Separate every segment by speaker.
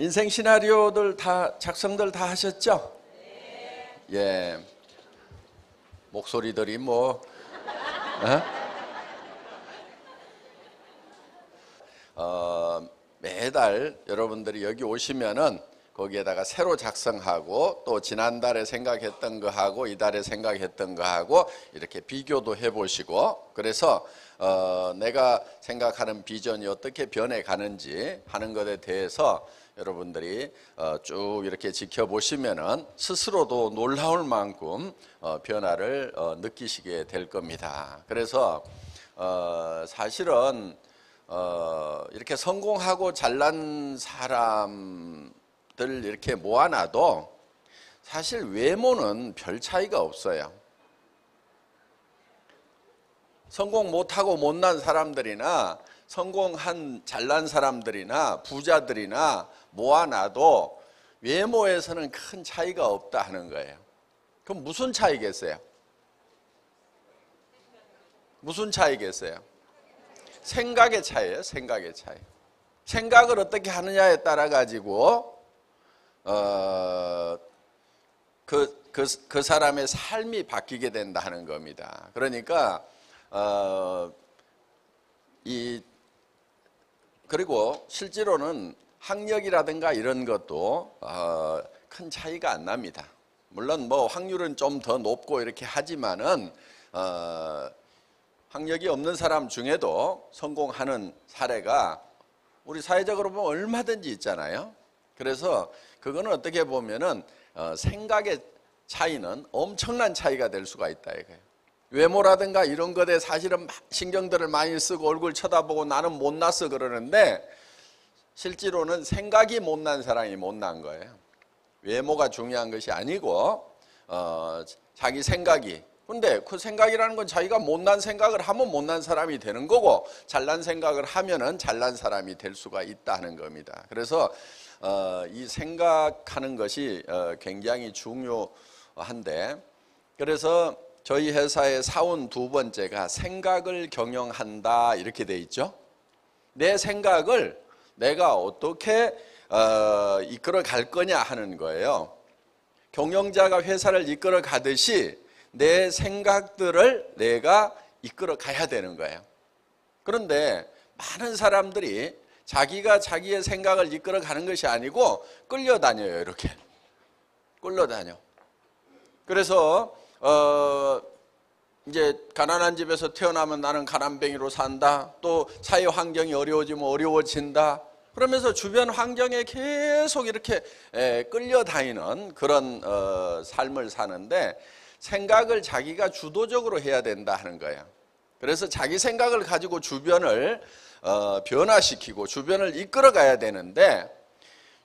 Speaker 1: 인생 시나리오들 다 작성들 다 하셨죠? 예. 목소리들이 뭐 매달 여러분들이 여기 오시면은 거기에다가 새로 작성하고 또 지난달에 생각했던 거하고 이달에 생각했던 거하고 이렇게 비교도 해보시고, 그래서 내가 생각하는 비전이 어떻게 변해가는지 하는 것에 대해서 여러분들이 쭉 이렇게 지켜보시면은 스스로도 놀라울 만큼 변화를 느끼시게 될 겁니다. 그래서 사실은 이렇게 성공하고 잘난 사람들 이렇게 모아놔도 사실 외모는 별 차이가 없어요. 성공 못하고 못난 사람들이나 성공한 잘난 사람들이나 부자들이나 모아놔도 외모에서는 큰 차이가 없다 하는 거예요. 그럼 무슨 차이겠어요? 무슨 차이겠어요? 생각의 차이예요. 생각의 차이. 생각을 어떻게 하느냐에 따라 가지고 그 사람의 삶이 바뀌게 된다 하는 겁니다. 그러니까 그리고 실제로는 학력이라든가 이런 것도 큰 차이가 안 납니다. 물론 뭐 확률은 좀 더 높고 이렇게 하지만은 학력이 없는 사람 중에도 성공하는 사례가 우리 사회적으로 보면 얼마든지 있잖아요. 그래서 그거는 어떻게 보면은 생각의 차이는 엄청난 차이가 될 수가 있다 이거예요. 외모라든가 이런 것에 사실은 신경들을 많이 쓰고 얼굴 쳐다보고 나는 못났어 그러는데 실제로는 생각이 못난 사람이 못난 거예요. 외모가 중요한 것이 아니고 자기 생각이. 근데 그 생각이라는 건 자기가 못난 생각을 하면 못난 사람이 되는 거고 잘난 생각을 하면은 잘난 사람이 될 수가 있다는 겁니다. 그래서 이 생각하는 것이 굉장히 중요한데, 그래서 저희 회사의 사원 두 번째가 생각을 경영한다 이렇게 돼 있죠. 내 생각을 내가 어떻게 이끌어 갈 거냐 하는 거예요. 경영자가 회사를 이끌어 가듯이 내 생각들을 내가 이끌어 가야 되는 거예요. 그런데 많은 사람들이 자기가 자기의 생각을 이끌어 가는 것이 아니고 끌려다녀요. 이렇게 끌려다녀. 그래서 이제 가난한 집에서 태어나면 나는 가난뱅이로 산다. 또 사회 환경이 어려워지면 어려워진다. 그러면서 주변 환경에 계속 이렇게 끌려다니는 그런 삶을 사는데 생각을 자기가 주도적으로 해야 된다 하는 거예요. 그래서 자기 생각을 가지고 주변을 변화시키고 주변을 이끌어 가야 되는데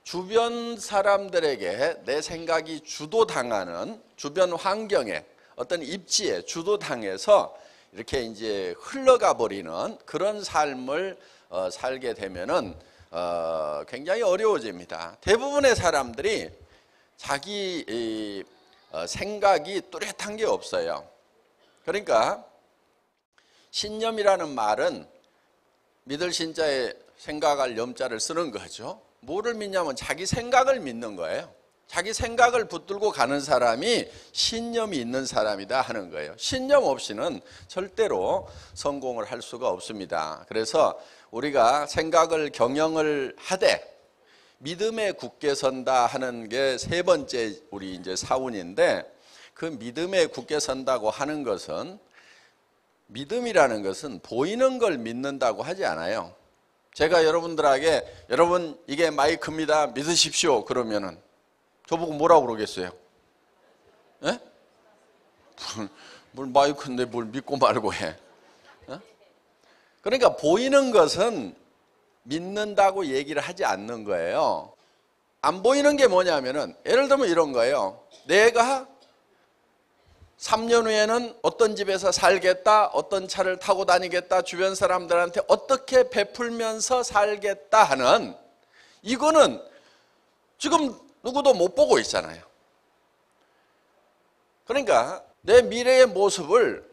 Speaker 1: 주변 사람들에게 내 생각이 주도당하는 주변 환경에 어떤 입지에 주도당해서 이렇게 이제 흘러가 버리는 그런 삶을 살게 되면은 굉장히 어려워집니다. 대부분의 사람들이 자기 생각이 뚜렷한 게 없어요. 그러니까 신념이라는 말은 믿을 신자에 생각할 염자를 쓰는 거죠. 뭐를 믿냐면 자기 생각을 믿는 거예요. 자기 생각을 붙들고 가는 사람이 신념이 있는 사람이다 하는 거예요. 신념 없이는 절대로 성공을 할 수가 없습니다. 그래서 우리가 생각을 경영을 하되 믿음에 굳게 선다 하는 게 세 번째 우리 이제 사운인데, 그 믿음에 굳게 선다고 하는 것은 믿음이라는 것은 보이는 걸 믿는다고 하지 않아요. 제가 여러분들에게 여러분 이게 마이크입니다 믿으십시오 그러면은 저보고 뭐라고 그러겠어요? 예? 뭘 마이크인데 뭘 믿고 말고 해? 그러니까 보이는 것은 믿는다고 얘기를 하지 않는 거예요. 안 보이는 게 뭐냐면은 예를 들면 이런 거예요. 내가 3년 후에는 어떤 집에서 살겠다, 어떤 차를 타고 다니겠다, 주변 사람들한테 어떻게 베풀면서 살겠다 하는, 이거는 지금 누구도 못 보고 있잖아요. 그러니까 내 미래의 모습을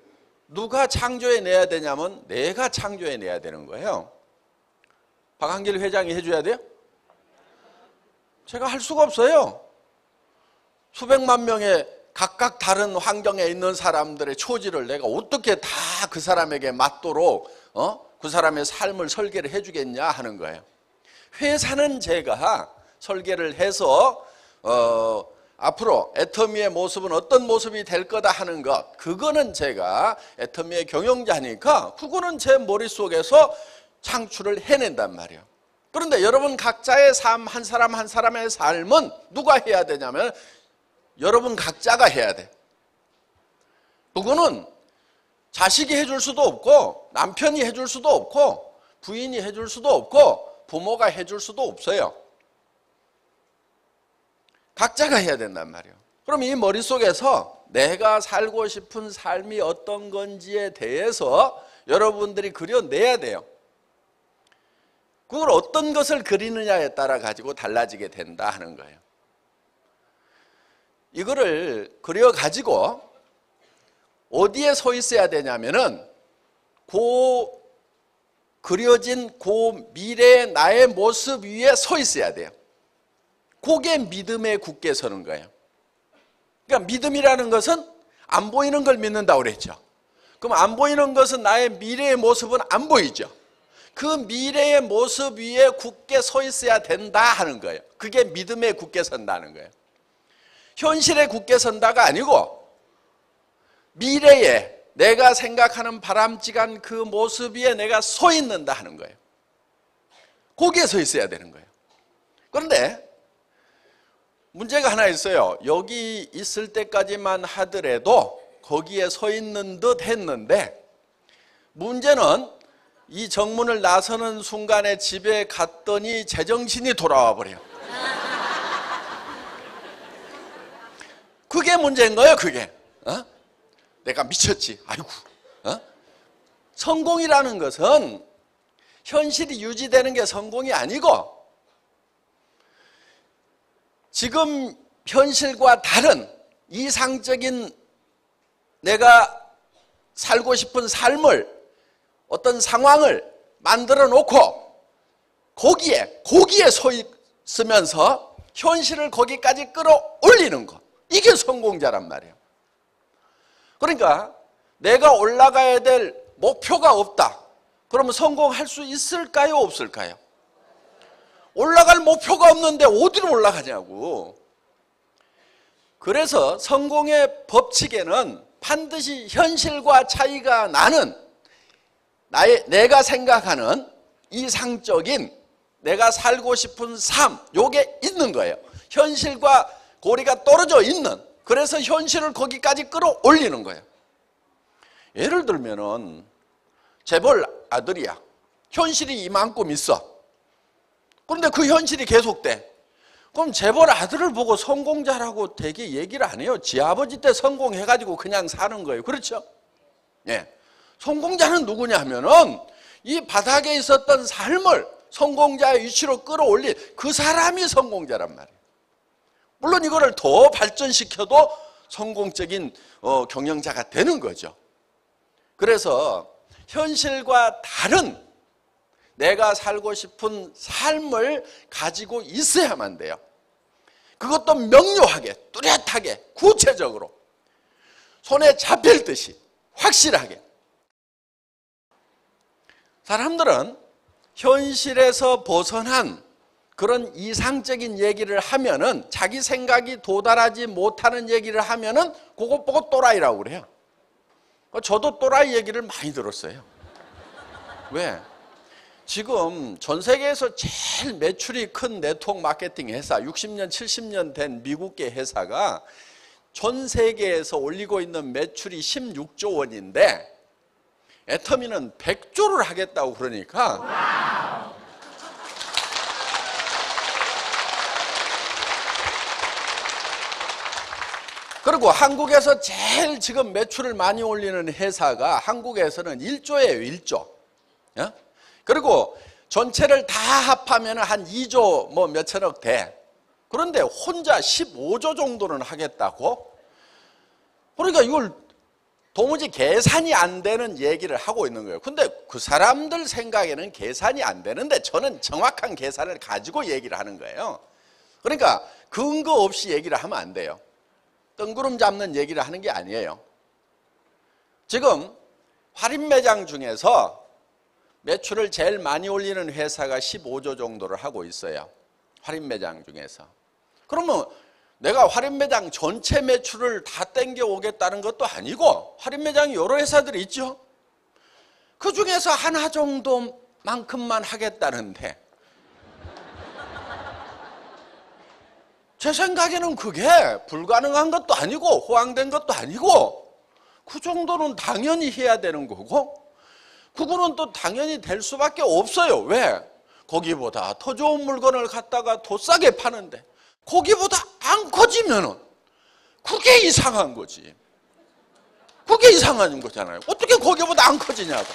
Speaker 1: 누가 창조해내야 되냐면 내가 창조해내야 되는 거예요. 박한길 회장이 해줘야 돼요? 제가 할 수가 없어요. 수백만 명의 각각 다른 환경에 있는 사람들의 처지를 내가 어떻게 다 그 사람에게 맞도록 그 사람의 삶을 설계를 해주겠냐 하는 거예요. 회사는 제가 설계를 해서 앞으로 애터미의 모습은 어떤 모습이 될 거다 하는 것, 그거는 제가 애터미의 경영자니까 그거는 제 머릿속에서 창출을 해낸단 말이에요. 그런데 여러분 각자의 삶, 한 사람 한 사람의 삶은 누가 해야 되냐면 여러분 각자가 해야 돼. 그거는 자식이 해줄 수도 없고 남편이 해줄 수도 없고 부인이 해줄 수도 없고 부모가 해줄 수도 없어요. 각자가 해야 된단 말이에요. 그럼 이 머릿속에서 내가 살고 싶은 삶이 어떤 건지에 대해서 여러분들이 그려내야 돼요. 그걸 어떤 것을 그리느냐에 따라 가지고 달라지게 된다 하는 거예요. 이거를 그려가지고 어디에 서 있어야 되냐면은 그려진 그 미래의 나의 모습 위에 서 있어야 돼요. 그게 믿음에 굳게 서는 거예요. 그러니까 믿음이라는 것은 안 보이는 걸 믿는다고 그랬죠. 그럼 안 보이는 것은 나의 미래의 모습은 안 보이죠. 그 미래의 모습 위에 굳게 서 있어야 된다 하는 거예요. 그게 믿음에 굳게 선다는 거예요. 현실에 굳게 선다가 아니고 미래에 내가 생각하는 바람직한 그 모습 위에 내가 서 있는다 하는 거예요. 거기에 서 있어야 되는 거예요. 그런데 문제가 하나 있어요. 여기 있을 때까지만 하더라도 거기에 서 있는 듯 했는데 문제는 이 정문을 나서는 순간에 집에 갔더니 제정신이 돌아와 버려요. 그게 문제인 거예요. 그게 내가 미쳤지. 아이고. 성공이라는 것은 현실이 유지되는 게 성공이 아니고 지금 현실과 다른 이상적인 내가 살고 싶은 삶을 어떤 상황을 만들어 놓고 거기에 서 있으면서 현실을 거기까지 끌어올리는 것. 이게 성공자란 말이에요. 그러니까 내가 올라가야 될 목표가 없다. 그러면 성공할 수 있을까요? 없을까요? 올라갈 목표가 없는데 어디로 올라가냐고. 그래서 성공의 법칙에는 반드시 현실과 차이가 나는 내가 생각하는 이상적인 내가 살고 싶은 삶, 요게 있는 거예요. 현실과 고리가 떨어져 있는, 그래서 현실을 거기까지 끌어올리는 거예요. 예를 들면은 재벌 아들이야. 현실이 이만큼 있어. 그런데 그 현실이 계속돼. 그럼 재벌 아들을 보고 성공자라고 되게 얘기를 안 해요. 지 아버지 때 성공해가지고 그냥 사는 거예요. 그렇죠? 예. 성공자는 누구냐 하면은 이 바닥에 있었던 삶을 성공자의 위치로 끌어올린 그 사람이 성공자란 말이에요. 물론 이거를 더 발전시켜도 성공적인 경영자가 되는 거죠. 그래서 현실과 다른 내가 살고 싶은 삶을 가지고 있어야만 돼요. 그것도 명료하게, 뚜렷하게, 구체적으로 손에 잡힐 듯이 확실하게. 사람들은 현실에서 벗어난 그런 이상적인 얘기를 하면은, 자기 생각이 도달하지 못하는 얘기를 하면은 그것 보고 또라이라고 그래요. 저도 또라이 얘기를 많이 들었어요. 왜? 지금 전 세계에서 제일 매출이 큰 네트워크 마케팅 회사, 60년, 70년 된 미국계 회사가 전 세계에서 올리고 있는 매출이 16조 원인데 애터미는 100조를 하겠다고 그러니까 그리고 한국에서 제일 지금 매출을 많이 올리는 회사가 한국에서는 1조예요. 1조. 그리고 전체를 다 합하면 한 2조 뭐 몇천억 돼. 그런데 혼자 15조 정도는 하겠다고? 그러니까 이걸 도무지 계산이 안 되는 얘기를 하고 있는 거예요. 근데 그 사람들 생각에는 계산이 안 되는데 저는 정확한 계산을 가지고 얘기를 하는 거예요. 그러니까 근거 없이 얘기를 하면 안 돼요. 뜬구름 잡는 얘기를 하는 게 아니에요. 지금 할인매장 중에서 매출을 제일 많이 올리는 회사가 15조 정도를 하고 있어요. 할인매장 중에서. 그러면 내가 할인매장 전체 매출을 다 땡겨오겠다는 것도 아니고, 할인매장이 여러 회사들이 있죠. 그 중에서 하나 정도만큼만 하겠다는데, 제 생각에는 그게 불가능한 것도 아니고 호황된 것도 아니고, 그 정도는 당연히 해야 되는 거고, 그거는 또 당연히 될 수밖에 없어요. 왜? 거기보다 더 좋은 물건을 갖다가 더 싸게 파는데 거기보다 안 커지면은 그게 이상한 거지. 그게 이상한 거잖아요. 어떻게 거기보다 안 커지냐고.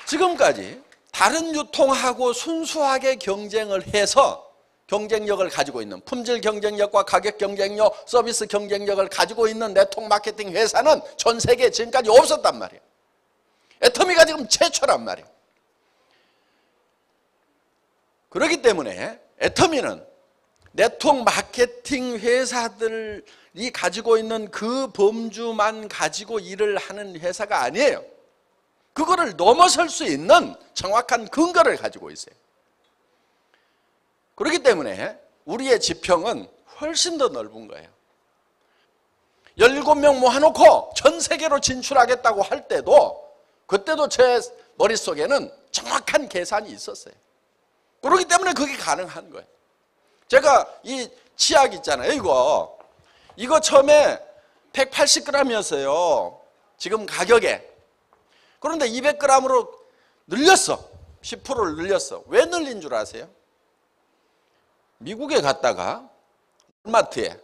Speaker 1: 지금까지 다른 유통하고 순수하게 경쟁을 해서 경쟁력을 가지고 있는, 품질 경쟁력과 가격 경쟁력, 서비스 경쟁력을 가지고 있는 네트워크 마케팅 회사는 전 세계에 지금까지 없었단 말이에요. 애터미가 지금 최초란 말이에요. 그렇기 때문에 애터미는 네트워크 마케팅 회사들이 가지고 있는 그 범주만 가지고 일을 하는 회사가 아니에요. 그거를 넘어설 수 있는 정확한 근거를 가지고 있어요. 그렇기 때문에 우리의 지평은 훨씬 더 넓은 거예요. 17명 모아놓고 전 세계로 진출하겠다고 할 때도, 그때도 제 머릿속에는 정확한 계산이 있었어요. 그렇기 때문에 그게 가능한 거예요. 제가 이 치약 있잖아요. 이거 처음에 180g이었어요. 지금 가격에. 그런데 200g으로 늘렸어. 10%를 늘렸어. 왜 늘린 줄 아세요? 미국에 갔다가 마트에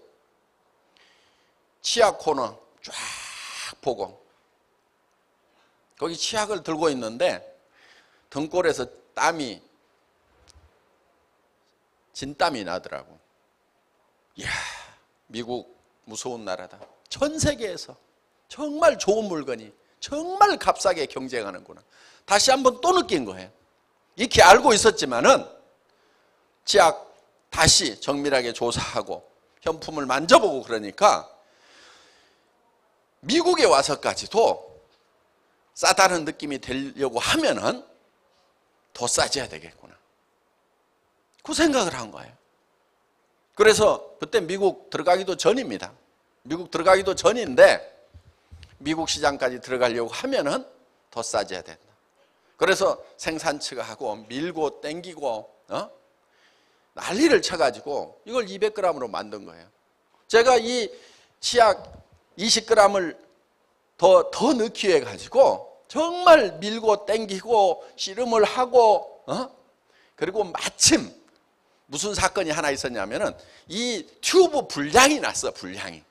Speaker 1: 치약 코너 쫙 보고, 거기 치약을 들고 있는데 등골에서 땀이, 진땀이 나더라고. 이야, 미국 무서운 나라다. 전 세계에서 정말 좋은 물건이 정말 값싸게 경쟁하는구나. 다시 한번 또 느낀 거예요. 이렇게 알고 있었지만은 치약 다시 정밀하게 조사하고 현품을 만져보고 그러니까 미국에 와서까지도 싸다는 느낌이 들려고 하면은 더 싸져야 되겠구나. 그 생각을 한 거예요. 그래서 그때 미국 들어가기도 전입니다. 미국 들어가기도 전인데 미국 시장까지 들어가려고 하면은 더 싸져야 된다. 그래서 생산 측 하고 밀고 땡기고 난리를 쳐가지고 이걸 200g으로 만든 거예요. 제가 이 치약 20g을 더 넣기 위해 가지고 정말 밀고 땡기고 씨름을 하고 그리고 마침 무슨 사건이 하나 있었냐면은 이 튜브 불량이 났어. 불량이.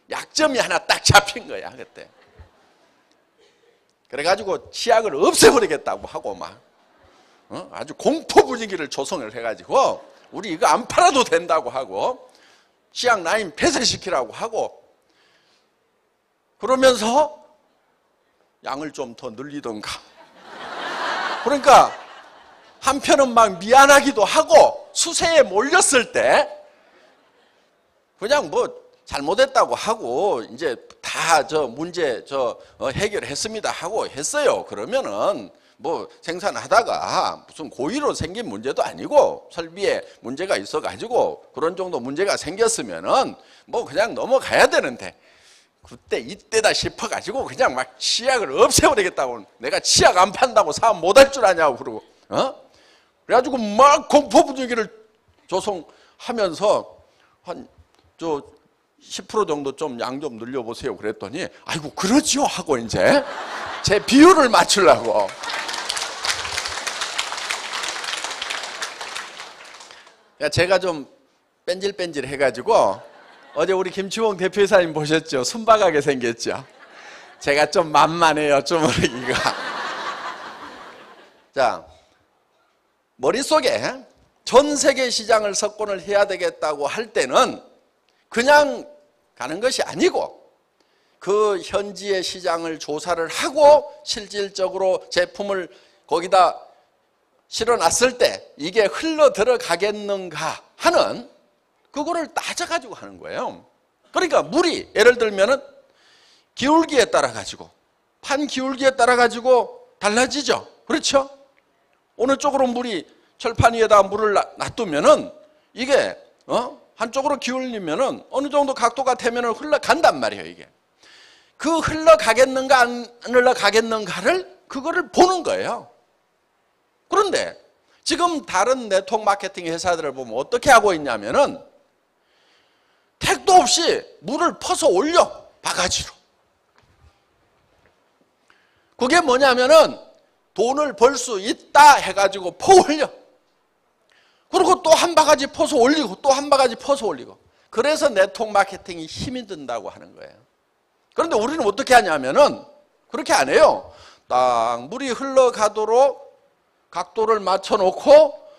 Speaker 1: 약점이 하나 딱 잡힌 거야 그때. 그래가지고 치약을 없애버리겠다고 하고 막 아주 공포 분위기를 조성을 해가지고 우리 이거 안 팔아도 된다고 하고 치약 라인 폐쇄시키라고 하고 그러면서 양을 좀 더 늘리던가. 그러니까 한편은 막 미안하기도 하고 수세에 몰렸을 때 그냥 뭐 잘못했다고 하고 이제 다 문제 해결했습니다 하고 했어요. 그러면은 뭐 생산하다가 무슨 고의로 생긴 문제도 아니고 설비에 문제가 있어가지고 그런 정도 문제가 생겼으면은 뭐 그냥 넘어가야 되는데 그때 이때다 싶어가지고 그냥 막 치약을 없애버리겠다고. 내가 치약 안 판다고 사업 못할 줄 아냐고 그러고 그래가지고 막 공포 분위기를 조성하면서 한 10% 정도 좀 양 좀 늘려보세요 그랬더니 아이고 그러지요 하고 이제 제 비율을 맞추려고. 제가 좀 뺀질뺀질 해가지고 어제 우리 김치홍 대표이사님 보셨죠? 순박하게 생겼죠? 제가 좀 만만해요 주머니가. 자, 머릿속에 전 세계 시장을 석권을 해야 되겠다고 할 때는 그냥 가는 것이 아니고 그 현지의 시장을 조사를 하고 실질적으로 제품을 거기다 실어놨을 때 이게 흘러 들어가겠는가 하는 그거를 따져가지고 하는 거예요. 그러니까 물이 예를 들면은 기울기에 따라 가지고 판 기울기에 따라 가지고 달라지죠. 그렇죠? 어느 쪽으로 물이 철판 위에다 물을 놔두면은 이게 한쪽으로 기울이면은 어느 정도 각도가 되면은 흘러간단 말이에요. 이게 그 흘러가겠는가 안 흘러가겠는가를 그거를 보는 거예요. 그런데 지금 다른 네트워크 마케팅 회사들을 보면 어떻게 하고 있냐면은 택도 없이 물을 퍼서 올려 바가지로. 그게 뭐냐면은 돈을 벌 수 있다 해가지고 퍼 올려. 그리고 또 한 바가지 퍼서 올리고 또 한 바가지 퍼서 올리고. 그래서 네트워크 마케팅이 힘이 든다고 하는 거예요. 그런데 우리는 어떻게 하냐면은 그렇게 안 해요. 딱 물이 흘러가도록 각도를 맞춰놓고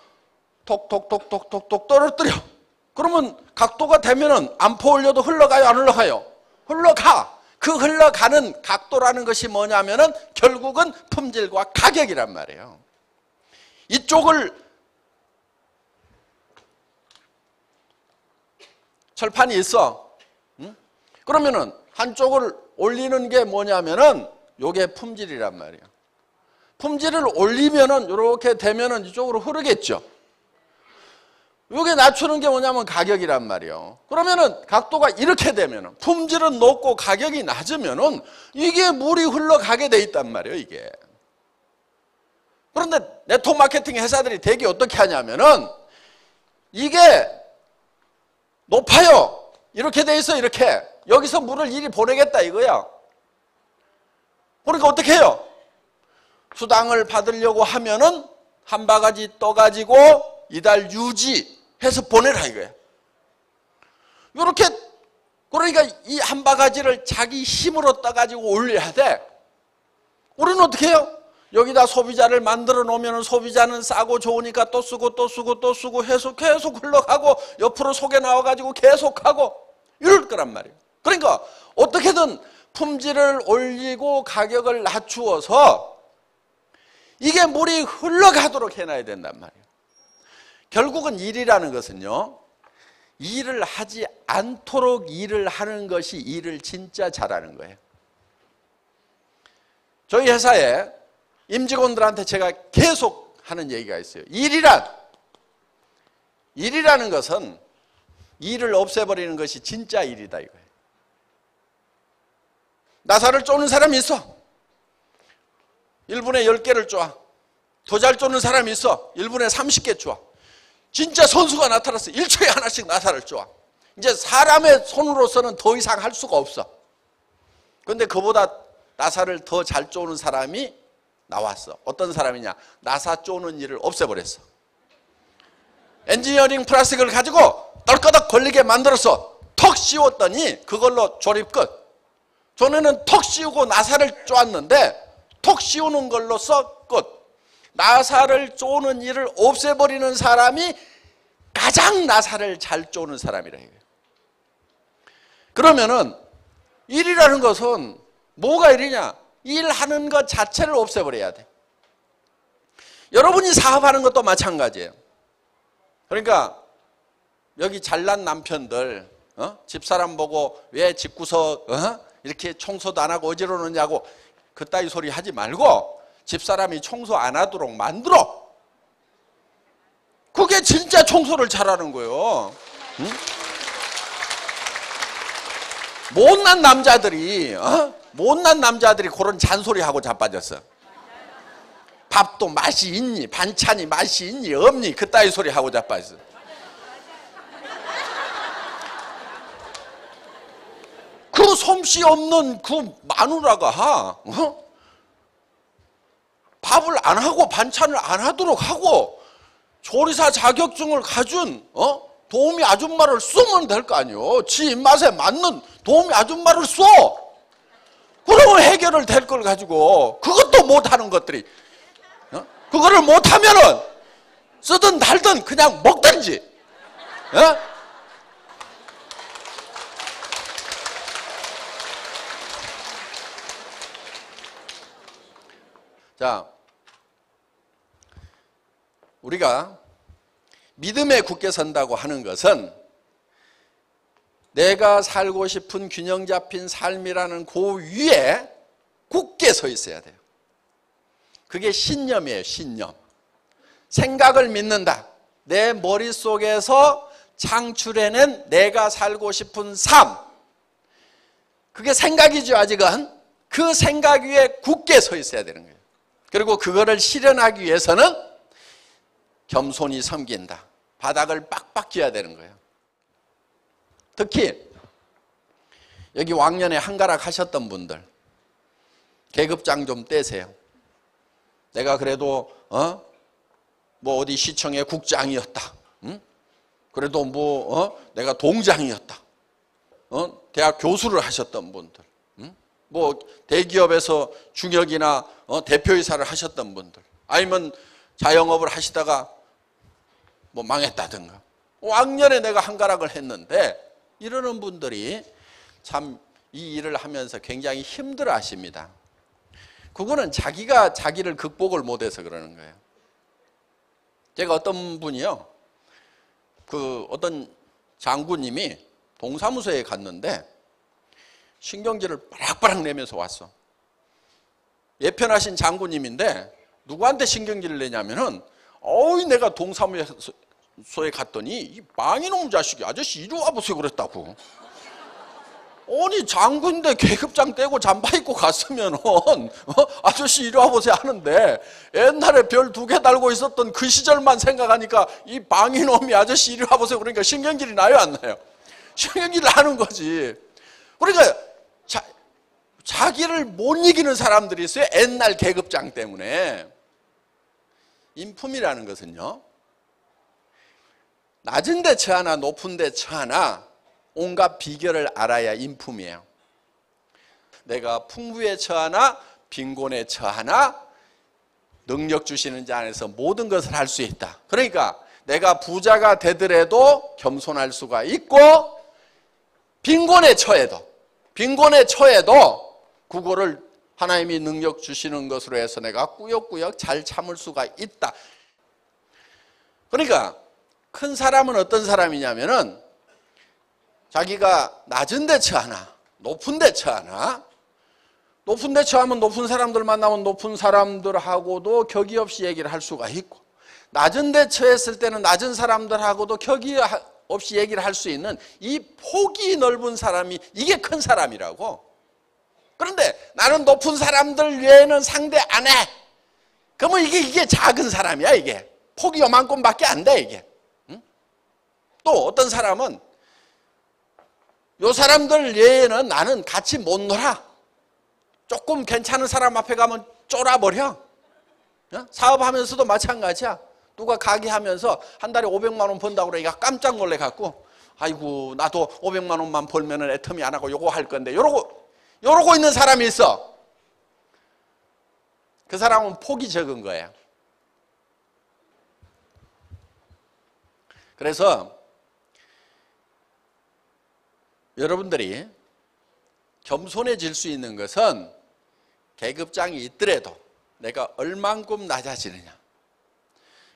Speaker 1: 톡톡톡톡톡톡 떨어뜨려. 그러면 각도가 되면은 안 퍼 올려도 흘러가요, 안 흘러가요? 흘러가. 그 흘러가는 각도라는 것이 뭐냐면은 결국은 품질과 가격이란 말이에요. 이쪽을 철판이 있어. 그러면은 한쪽을 올리는 게 뭐냐면은 요게 품질이란 말이에요. 품질을 올리면은 이렇게 되면은 이쪽으로 흐르겠죠. 요게 낮추는 게 뭐냐면 가격이란 말이에요. 그러면은 각도가 이렇게 되면은 품질은 높고 가격이 낮으면은 이게 물이 흘러가게 돼 있단 말이에요, 이게. 그런데 네트워크 마케팅 회사들이 되게 어떻게 하냐면은 이게 높아요. 이렇게 돼 있어, 이렇게. 여기서 물을 이리 보내겠다 이거야. 그러니까 어떻게 해요? 수당을 받으려고 하면은 한 바가지 떠가지고 이달 유지해서 보내라 이거야. 이렇게 그러니까 이 한 바가지를 자기 힘으로 떠가지고 올려야 돼. 우리는 어떻게 해요? 여기다 소비자를 만들어 놓으면 소비자는 싸고 좋으니까 또 쓰고 또 쓰고 또 쓰고 해서 계속 흘러가고 옆으로 속에 나와가지고 계속하고 이럴 거란 말이에요. 그러니까 어떻게든 품질을 올리고 가격을 낮추어서 이게 물이 흘러가도록 해놔야 된단 말이에요. 결국은 일이라는 것은요, 일을 하지 않도록 일을 하는 것이 일을 진짜 잘하는 거예요. 저희 회사에 임직원들한테 제가 계속 하는 얘기가 있어요. 일이라는 것은 일을 없애버리는 것이 진짜 일이다 이거예요. 나사를 쪼는 사람이 있어. 1분에 10개를 쪼아. 더 잘 쪼는 사람이 있어. 1분에 30개 쪼아. 진짜 선수가 나타났어. 1초에 하나씩 나사를 쪼아. 이제 사람의 손으로서는 더 이상 할 수가 없어. 그런데 그보다 나사를 더 잘 쪼는 사람이 나왔어. 어떤 사람이냐? 나사 쪼는 일을 없애버렸어. 엔지니어링 플라스틱을 가지고 떨거덕 걸리게 만들어서 턱 씌웠더니 그걸로 조립 끝. 전에는 턱 씌우고 나사를 쪼았는데 턱 씌우는 걸로써 끝. 나사를 쪼는 일을 없애버리는 사람이 가장 나사를 잘 쪼는 사람이라 이거예요. 그러면은 일이라는 것은 뭐가 일이냐? 일하는 것 자체를 없애버려야 돼. 여러분이 사업하는 것도 마찬가지예요. 그러니까 여기 잘난 남편들 집사람 보고 왜 집구석 이렇게 청소도 안 하고 어지러 놓냐고 그따위 소리 하지 말고 집사람이 청소 안 하도록 만들어. 그게 진짜 청소를 잘하는 거예요. 응? 못난 남자들이 그런 잔소리하고 자빠졌어. 밥도 맛이 있니? 반찬이 맛이 있니? 없니? 그따위 소리 하고 자빠졌어. 그 솜씨 없는 그 마누라가 밥을 안 하고 반찬을 안 하도록 하고 조리사 자격증을 가진 도우미 아줌마를 쓰면 될 거 아니에요. 지 입맛에 맞는 도우미 아줌마를 써. 그러면 해결을 될 걸 가지고 그것도 못하는 것들이 그거를 못하면은 쓰든 달든 그냥 먹든지. 자, 우리가 믿음에 굳게 선다고 하는 것은 내가 살고 싶은 균형 잡힌 삶이라는 그 위에 굳게 서 있어야 돼요. 그게 신념이에요. 신념. 생각을 믿는다. 내 머릿속에서 창출해낸 내가 살고 싶은 삶. 그게 생각이죠. 아직은. 그 생각 위에 굳게 서 있어야 되는 거예요. 그리고 그거를 실현하기 위해서는 겸손히 섬긴다. 바닥을 빡빡 쥐어야 되는 거예요. 특히 여기 왕년에 한가락 하셨던 분들 계급장 좀 떼세요. 내가 그래도 뭐 어디 시청의 국장이었다. 그래도 내가 동장이었다. 대학 교수를 하셨던 분들, 뭐 대기업에서 중역이나 대표이사를 하셨던 분들, 아니면 자영업을 하시다가 뭐 망했다든가. 왕년에 내가 한가락을 했는데 이러는 분들이 참 이 일을 하면서 굉장히 힘들어 하십니다. 그거는 자기가 자기를 극복을 못해서 그러는 거예요. 제가 어떤 분이요, 그 어떤 장군님이 동사무소에 갔는데 신경질을 바락바락 내면서 왔어. 예편하신 장군님인데 누구한테 신경질을 내냐면은 내가 동사무소에 갔더니 이 망이놈 자식이 아저씨 이리 와보세요 그랬다고. 아니 장군인데 계급장 떼고 잠바 입고 갔으면 아저씨 이리 와보세요 하는데 옛날에 별 2개 달고 있었던 그 시절만 생각하니까 이 망이놈이 아저씨 이리 와보세요 그러니까 신경질이 나요 안 나요? 신경질을 하는 거지. 그러니까 자기를 못 이기는 사람들이 있어요. 옛날 계급장 때문에. 인품이라는 것은요, 낮은 데 처하나 높은 데 처하나 온갖 비결을 알아야 인품이에요. 내가 풍부에 처하나 빈곤에 처하나 능력 주시는 자 안에서 모든 것을 할 수 있다. 그러니까 내가 부자가 되더라도 겸손할 수가 있고 빈곤에 처해도 그거를 하나님이 능력 주시는 것으로 해서 내가 꾸역꾸역 잘 참을 수가 있다. 그러니까 큰 사람은 어떤 사람이냐면은 자기가 낮은 데 처하나 높은 데 처하나, 높은 데 처하면 높은 사람들 만나면 높은 사람들하고도 격의 없이 얘기를 할 수가 있고, 낮은 데 처했을 때는 낮은 사람들하고도 격의 없이 얘기를 할 수 있는 이 폭이 넓은 사람이 이게 큰 사람이라고. 그런데 나는 높은 사람들 외에는 상대 안 해. 그러면 이게 작은 사람이야. 이게 폭이 요만큼밖에 안 돼. 이게. 또 어떤 사람은 요 사람들 외에는 나는 같이 못 놀아. 조금 괜찮은 사람 앞에 가면 쫄아버려. 사업하면서도 마찬가지야. 누가 가게 하면서 한 달에 500만 원 번다고 그러니까 깜짝 놀래갖고 아이고 나도 500만 원만 벌면은 애터미 안 하고 요거 할 건데 이러고 있는 사람이 있어. 그 사람은 폭이 적은 거예요. 그래서 여러분들이 겸손해질 수 있는 것은 계급장이 있더라도 내가 얼만큼 낮아지느냐.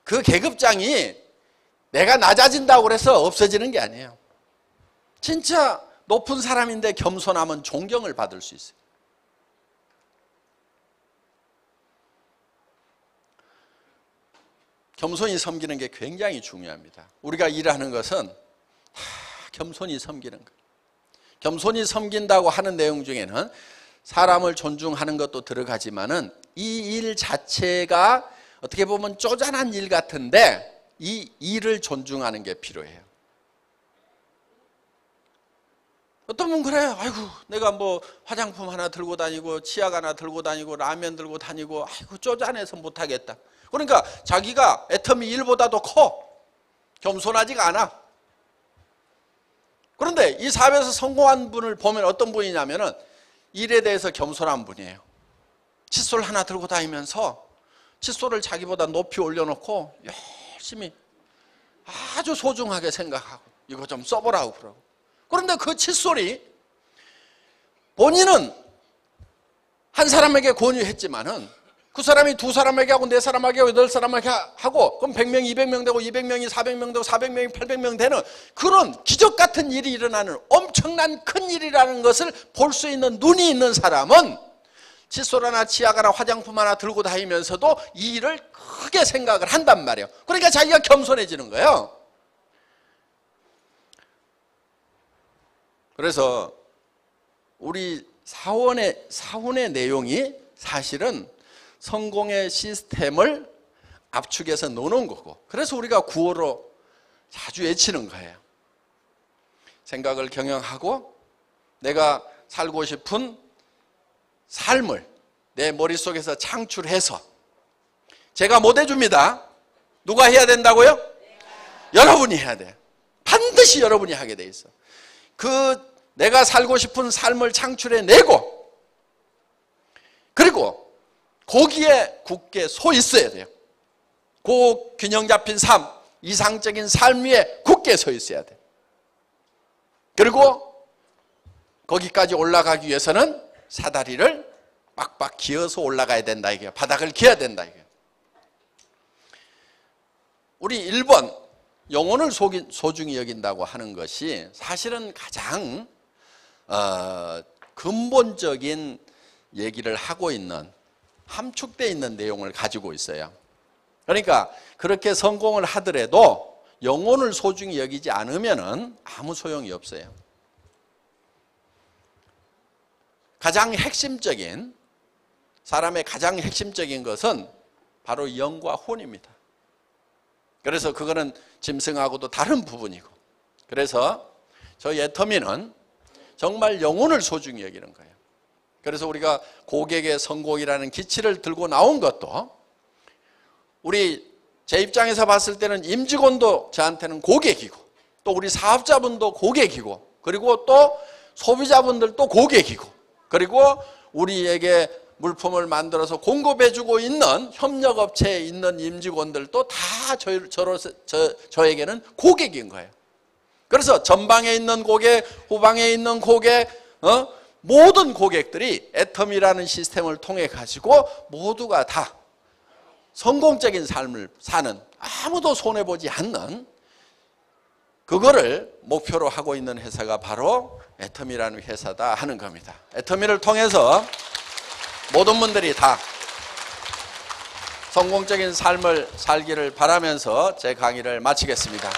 Speaker 1: 그 계급장이 내가 낮아진다고 해서 없어지는 게 아니에요. 진짜 높은 사람인데 겸손하면 존경을 받을 수 있어요. 겸손히 섬기는 게 굉장히 중요합니다. 우리가 일하는 것은 겸손히 섬기는 거예요. 겸손히 섬긴다고 하는 내용 중에는 사람을 존중하는 것도 들어가지만은 이 일 자체가 어떻게 보면 쪼잔한 일 같은데 이 일을 존중하는 게 필요해요. 어떤 분은 그래요. 아이고 내가 뭐 화장품 하나 들고 다니고 치약 하나 들고 다니고 라면 들고 다니고 아이고 쪼잔해서 못하겠다. 그러니까 자기가 애터미 일보다도 커. 겸손하지가 않아. 그런데 이 사업에서 성공한 분을 보면 어떤 분이냐면은 일에 대해서 겸손한 분이에요. 칫솔 하나 들고 다니면서 칫솔을 자기보다 높이 올려놓고 열심히 아주 소중하게 생각하고 이거 좀 써보라고 그러고. 그런데 그 칫솔이 본인은 한 사람에게 권유했지만은 그 사람이 2사람에게 하고 4사람에게 하고 8사람에게 하고 그럼 100명, 200명 되고 200명이 400명 되고 400명이 800명 되는 그런 기적 같은 일이 일어나는 엄청난 큰 일이라는 것을 볼 수 있는 눈이 있는 사람은 칫솔 하나 치약 하나 화장품 하나 들고 다니면서도 이 일을 크게 생각을 한단 말이에요. 그러니까 자기가 겸손해지는 거예요. 그래서 우리 사원의 내용이 사실은 성공의 시스템을 압축해서 놓는 거고, 그래서 우리가 구호로 자주 외치는 거예요. 생각을 경영하고 내가 살고 싶은 삶을 내 머릿속에서 창출해서, 제가 못 해줍니다. 누가 해야 된다고요? 여러분이 해야 돼요. 반드시 여러분이 하게 돼 있어. 내가 살고 싶은 삶을 창출해내고, 그리고 거기에 굳게 서 있어야 돼요. 그 균형 잡힌 삶, 이상적인 삶 위에 굳게 서 있어야 돼요. 그리고 거기까지 올라가기 위해서는 사다리를 빡빡 기어서 올라가야 된다 이게요. 바닥을 기어야 된다 이게요. 우리 1번 영혼을 소중히 여긴다고 하는 것이 사실은 가장 근본적인 얘기를 하고 있는, 함축되어 있는 내용을 가지고 있어요. 그러니까 그렇게 성공을 하더라도 영혼을 소중히 여기지 않으면 아무 소용이 없어요. 사람의 가장 핵심적인 것은 바로 영과 혼입니다. 그래서 그거는 짐승하고도 다른 부분이고, 그래서 저희 애터미는 정말 영혼을 소중히 여기는 거예요. 그래서 우리가 고객의 성공이라는 기치를 들고 나온 것도, 제 입장에서 봤을 때는 임직원도 저한테는 고객이고, 또 우리 사업자분도 고객이고, 그리고 또 소비자분들도 고객이고, 그리고 우리에게 물품을 만들어서 공급해주고 있는 협력업체에 있는 임직원들도 다 저에게는 고객인 거예요. 그래서 전방에 있는 고객, 후방에 있는 고객, 모든 고객들이 애터미라는 시스템을 통해 가지고 모두가 다 성공적인 삶을 사는, 아무도 손해보지 않는, 그거를 목표로 하고 있는 회사가 바로 애터미라는 회사다 하는 겁니다. 애터미를 통해서 모든 분들이 다 성공적인 삶을 살기를 바라면서 제 강의를 마치겠습니다.